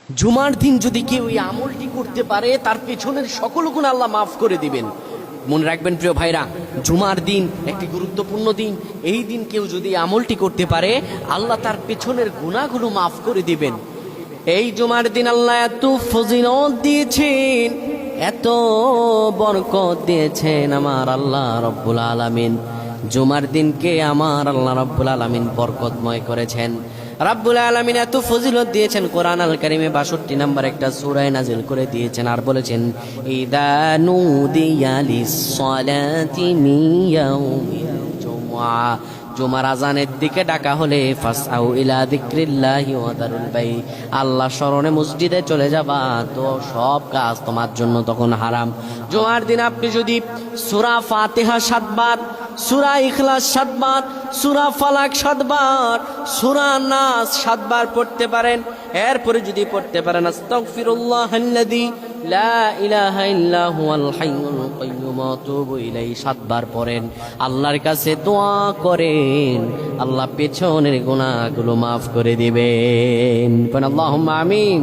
জুমার দিন যদি কেউ এই আমলটি করতে পারে তার পেছনের সকল গুনাহ আল্লাহ মাফ করে দিবেন। মনে রাখবেন প্রিয় ভাইরা, জুমার দিন একটি গুরুত্বপূর্ণ দিন। এই দিন কেউ যদি আমলটি করতে পারে আল্লাহ তার পেছনের গুনাহগুলো মাফ করে দিবেন। এই জুমার দিন আল্লাহ এত ফজিলত দিয়েছেন, এত বরকত দিয়েছেন আমার আল্লাহ রব্বুল আলামিন। জুমার দিনকে আমার আল্লাহ রব্বুল আলামিন বরকতময় করেছেন। রব্বুল আলামিন এত ফজিলত দিয়েছেন, কোরআন আল কারীমে 62 নম্বর একটা সূরা নাজিল করে দিয়েছেন আর বলেছেন, ইদা নুদিয়া লিস-সালাতি মিন ইয়াউমিল জুমআ, জুমার আজানের দিকে ডাকা হলে ফাসআউ ইলা যিকরিল্লাহি ওয়া দারুল বাই, আল্লাহ স্মরণে মসজিদে চলে যাবা, তো সব কাজ তোমার জন্য তখন হারাম। জুমার দিন আপনি যদি সূরা ফাতিহা 7 বার, সূরা ইখলাস 7 বার, সূরা ফালাক 7 বার, সূরা নাস 7 বার পড়তে পারেন, এরপরে যদি পড়তে পারেন আস্তাগফিরুল্লাহাল্লাযী লা ইলাহা ইল্লা হুয়াল হাইয়ুল কাইয়্যুম ওয়া আতুবু ইলাইহি 7 বার পড়েন, আল্লাহর কাছে দোয়া করেন, আল্লাহ পেছনের গুনাহগুলো মাফ করে দিবেন। আল্লাহুম্মা আমিন।